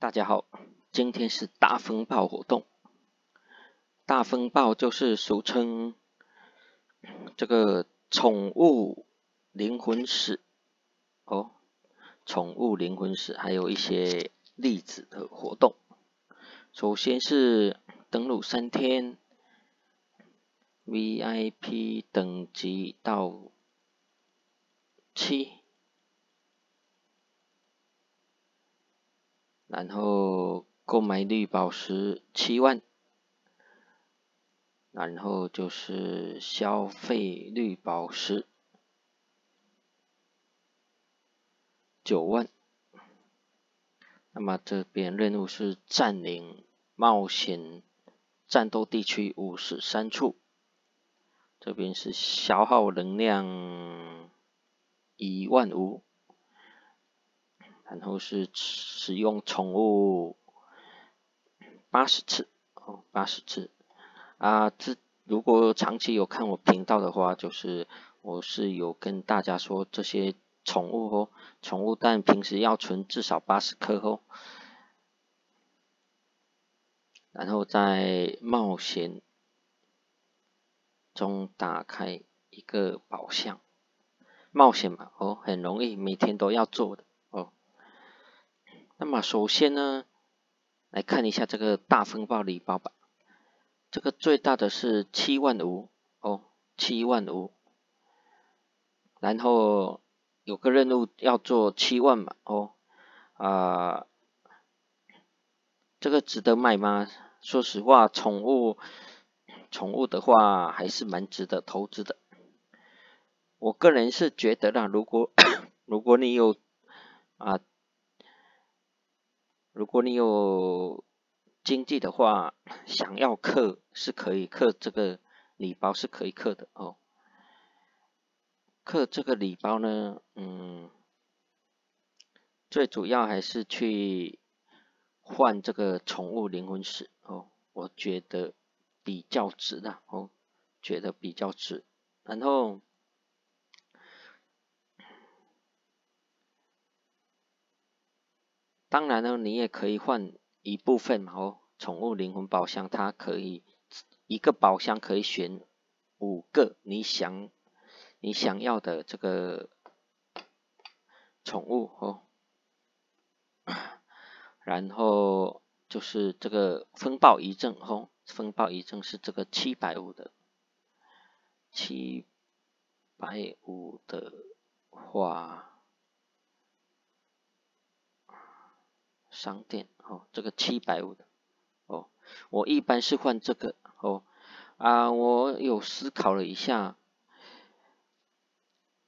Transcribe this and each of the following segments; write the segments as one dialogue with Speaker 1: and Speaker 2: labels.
Speaker 1: 大家好，今天是大风暴活动。大风暴就是俗称这个宠物灵魂史哦，宠物灵魂史还有一些例子的活动。首先是登录3天 ，VIP 等级到7，然后购买绿宝石7万。然后就是消费绿宝石9万。那么这边任务是占领冒险战斗地区53处，这边是消耗能量15000，然后是使用宠物80次，80次。如果长期有看我频道的话，就是我是有跟大家说这些宠物蛋平时要存至少80颗然后在冒险中打开一个宝箱，冒险嘛很容易，每天都要做的那么首先呢，来看一下这个大风暴礼包吧。这个最大的是7500075000，然后有个任务要做7万嘛这个值得买吗？说实话，宠物的话还是蛮值得投资的。我个人是觉得啦，如果你有经济的话，想要氪是可以氪这个礼包是可以氪的氪这个礼包呢，最主要还是去换这个宠物灵魂石我觉得比较值的觉得比较值。然后当然呢，你也可以换一部分嘛宠物灵魂宝箱它可以一个宝箱可以选5个你想要的这个宠物然后就是这个风暴遗症风暴遗症是这个750的，750的话，商店这个750的我一般是换这个我有思考了一下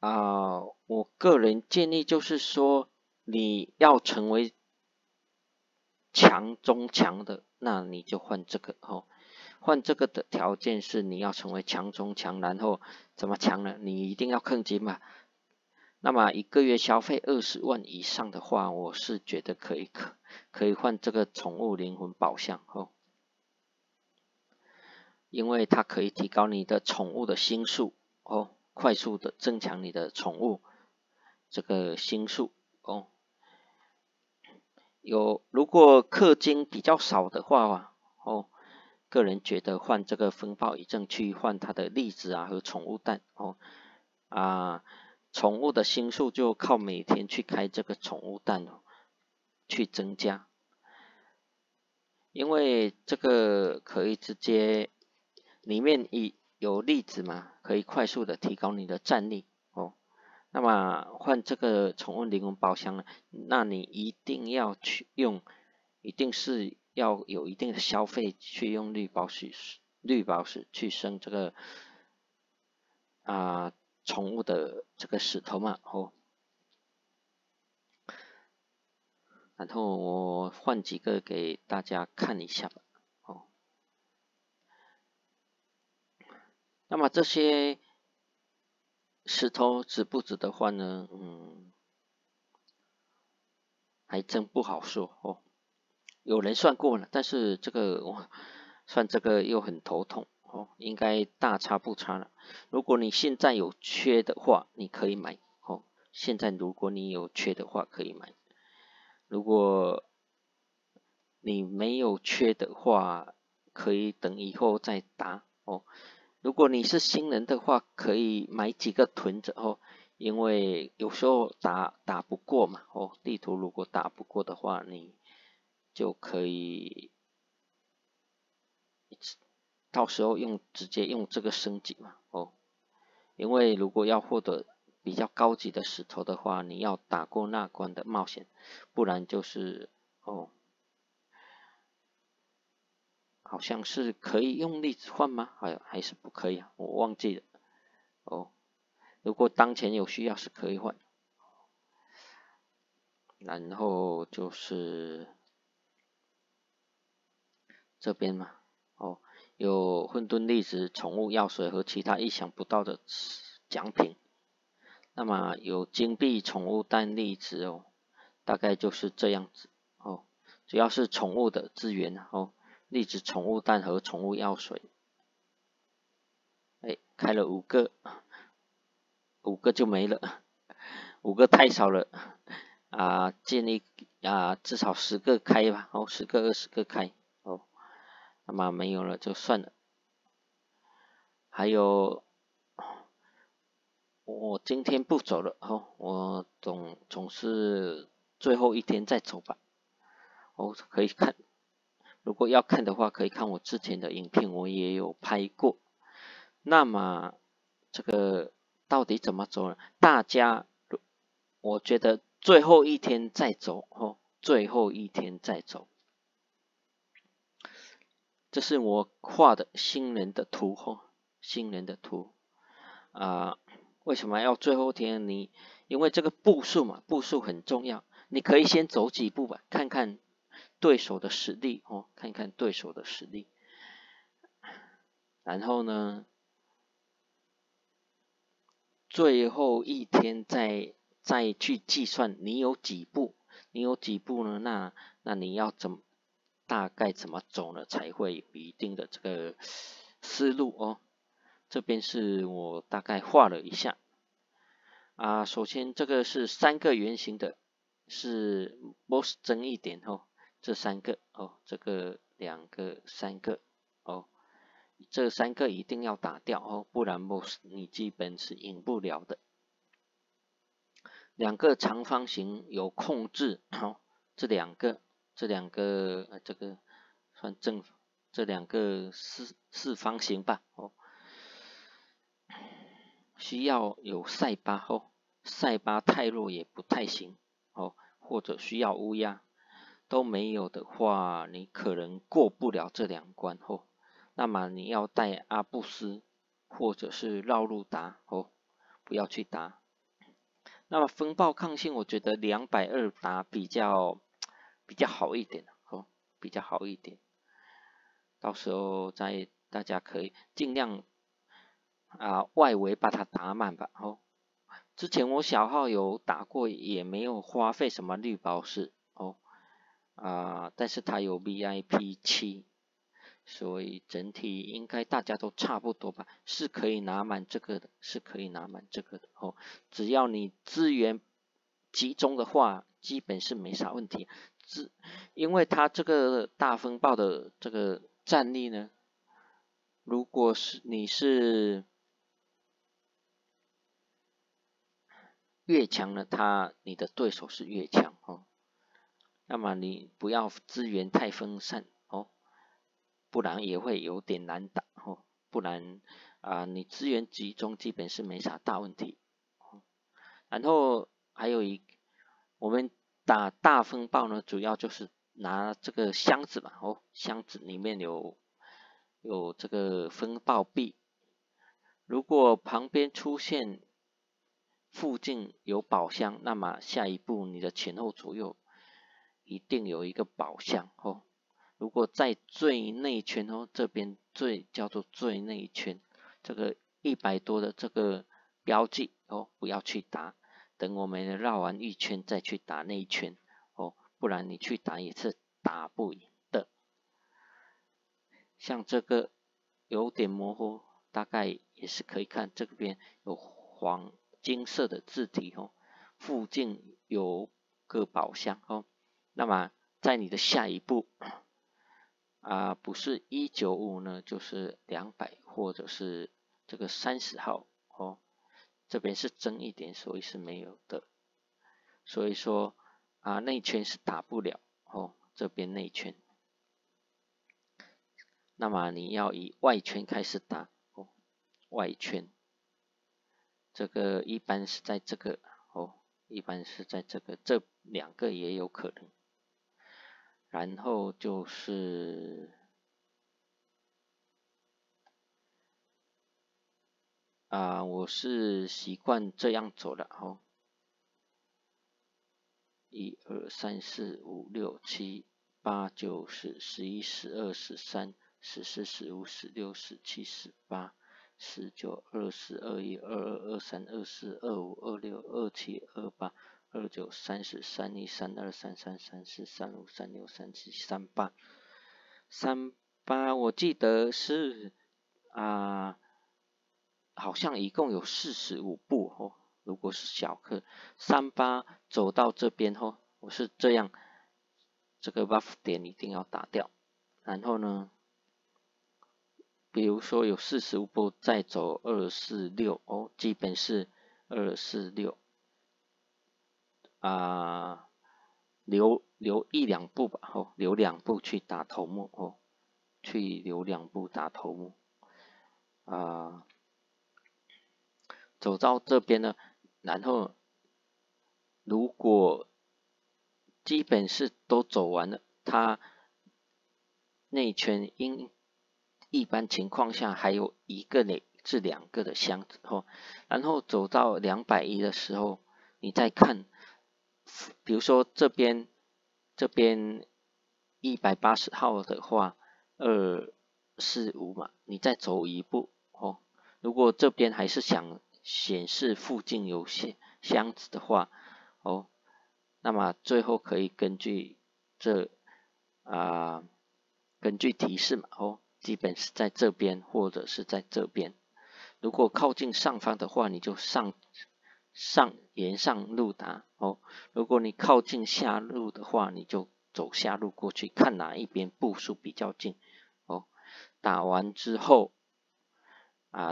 Speaker 1: 我个人建议就是说，你要成为强中强的，那你就换这个换这个的条件是你要成为强中强，然后怎么强呢？你一定要氪金嘛。那么1个月消费20万以上的话，我是觉得可以换这个宠物灵魂宝箱因为它可以提高你的宠物的星数快速的增强你的宠物这个星数如果氪金比较少的话个人觉得换这个风暴遗症去换它的粒子和宠物蛋宠物的星数就靠每天去开这个宠物蛋去增加，因为这个可以直接里面有粒子嘛，可以快速的提高你的战力那么换这个宠物灵魂宝箱呢，那你一定是要有一定的消费去用绿宝石去升这个宠物的这个石头嘛然后我换几个给大家看一下吧那么这些石头值不值得换呢？还真不好说有人算过了，但是这个算这个又很头痛应该大差不差了。如果你现在有缺的话，你可以买现在如果你有缺的话可以买。如果你没有缺的话，可以等以后再打哦。如果你是新人的话，可以买几个囤着哦，因为有时候打不过嘛哦，地图如果打不过的话，你就可以到时候直接用这个升级嘛哦。因为如果要获得比较高级的石头的话，你要打过那关的冒险，不然就是哦，好像是可以用粒子换吗？还是不可以啊？我忘记了哦。如果当前有需要是可以换。然后就是这边嘛，哦，有混沌粒子、宠物药水和其他意想不到的奖品。那么有金币、宠物蛋粒子哦，大概就是这样子哦。主要是宠物的资源哦，粒子、宠物蛋和宠物药水。哎，开了5个，5个就没了，5个太少了啊，建议至少10个开吧，哦，10个20个开哦。那么没有了就算了。还有，我今天不走了哦，我总是最后一天再走吧。哦，可以看，如果要看的话，可以看我之前的影片，我也有拍过。那么这个到底怎么走呢？大家，我觉得最后一天再走哦，最后一天再走。这是我画的新人的图哦，新人的图为什么要最后一天？因为这个步数嘛，步数很重要。你可以先走几步吧，看看对手的实力哦，看看对手的实力。然后呢，最后一天再去计算你有几步，你有几步呢？那你要大概怎么走呢？才会有一定的这个思路哦。这边是我大概画了一下首先这个是3个圆形的，是 boss 争议点哦，这3个哦，这个2个3个哦。这3个一定要打掉哦，不然 boss 你基本是赢不了的。2个长方形有控制，好，这两个这个算正，这2个四方形吧哦，需要有塞巴哦，塞巴太弱也不太行哦，或者需要乌鸦，都没有的话，你可能过不了这2关哦。那么你要带阿布斯或者是绕路达哦，不要去打。那么风暴抗性，我觉得220打比较好一点哦，比较好一点。到时候大家可以尽量外围把它打满吧哦。之前我小号有打过，也没有花费什么绿宝石哦但是它有 VIP 7。所以整体应该大家都差不多吧，是可以拿满这个的，是可以拿满这个的哦。只要你资源集中的话，基本是没啥问题。因为它这个大风暴的这个战力呢，如果是你是越强呢，你的对手是越强哦。那么你不要资源太分散哦。不然也会有点难打哦，不然你资源集中基本是没啥大问题。然后还有我们打大风暴呢，主要就是拿这个箱子嘛哦，箱子里面有这个风暴币，如果旁边出现附近有宝箱，那么下一步你的前后左右一定有一个宝箱哦。如果在最内圈哦，这边叫做最内圈，这个100多的这个标记哦，不要去打，等我们绕完一圈再去打那一圈哦，不然你去打也是打不赢的。像这个有点模糊，大概也是可以看这边有黄金色的字体哦，附近有个宝箱哦，那么在你的下一步不是195呢，就是200或者是这个30号哦，这边是增一点，所以是没有的。所以说内圈是打不了哦，这边内圈。那么你要以外圈开始打哦，外圈，这个一般是在这个哦，一般是在这个，这2个也有可能。然后就是我是习惯这样走的哦。1、2、3、4、5、6、7、8、9、10、11、12、13、14、15、16、17、18、19、20、21、22、23、24、25、26、27、28、29、30、31、32、33、34、35、36、37、38、38，我记得是好像一共有45步哦。如果是小课，38走到这边后，我是这样，这个 buff 点一定要打掉。然后呢，比如说有45步，再走246哦，基本是246留1、2步吧，哦，留2步去打头目哦，去留2步打头目走到这边呢，然后如果基本是都走完了，它内圈一般情况下还有1个至2个的箱子哦，然后走到210的时候，你再看，比如说这边180号的话，245嘛，你再走1步哦。如果这边还是想显示附近有些箱子的话哦，那么最后可以根据根据提示嘛哦，基本是在这边或者是在这边。如果靠近上方的话，你就沿上路打哦。如果你靠近下路的话，你就走下路过去，看哪一边步数比较近哦。打完之后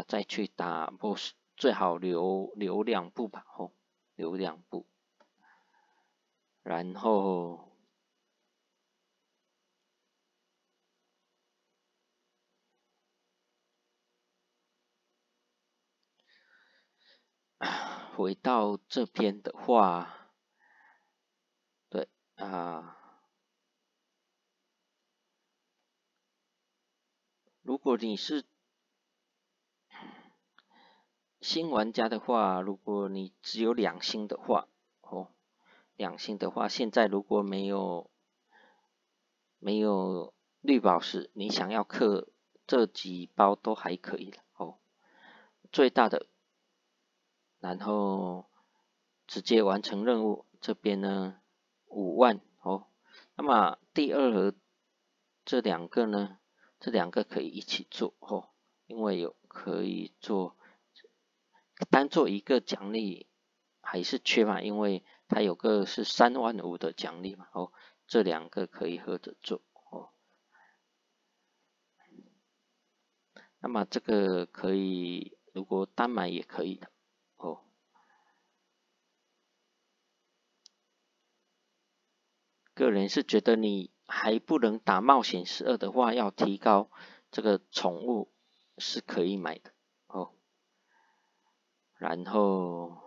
Speaker 1: 再去打 boss， 最好留2步吧哦，留2步。然后回到这边的话，对如果你是新玩家的话，如果你只有2星的话哦，2星的话，现在如果没有绿宝石，你想要氪这几包都还可以哦。最大的，然后直接完成任务，这边呢5万哦。那么第2盒这2个呢，这2个可以一起做哦，因为可以单做一个奖励还是缺嘛，因为它有个是3万5的奖励嘛哦，这2个可以合着做哦。那么这个可以，如果单买也可以的哦。个人是觉得你还不能打冒险12的话，要提高这个宠物是可以买的哦。然后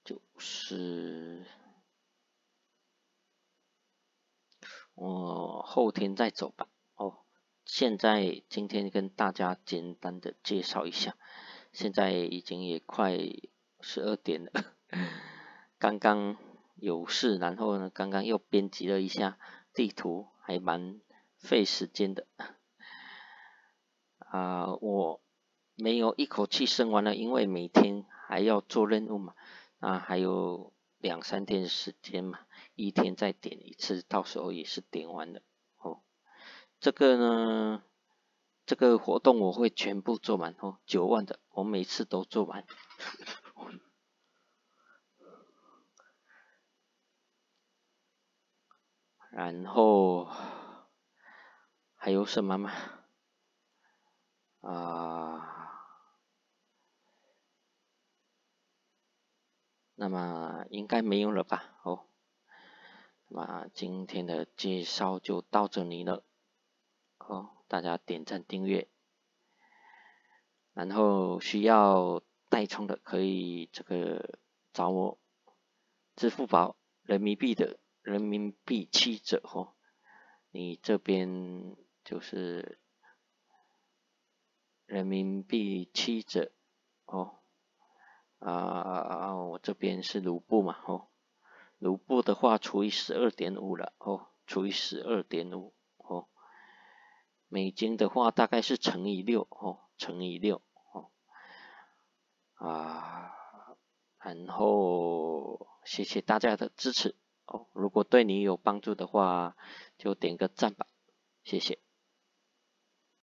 Speaker 1: 就是后天再走吧哦。今天跟大家简单的介绍一下，现在已经也快12点了，刚刚有事，然后呢，刚刚又编辑了一下地图，还蛮费时间的我没有一口气升完了，因为每天还要做任务嘛，还有2、3天的时间嘛，一天再点一次，到时候也是点完了哦。这个呢，这个活动我会全部做完哦，9万的，我每次都做完。然后还有什么吗？那么应该没有了吧？哦，那么今天的介绍就到这里了。哦，大家点赞订阅，然后需要代充的可以找我，支付宝人民币7折哦。你这边就是人民币7折哦。我这边是卢布嘛哦，卢布的话除以12.5了哦，除以12.5哦。美金的话大概是乘以6哦，乘以6哦。然后谢谢大家的支持哦，如果对你有帮助的话，就点个赞吧，谢谢。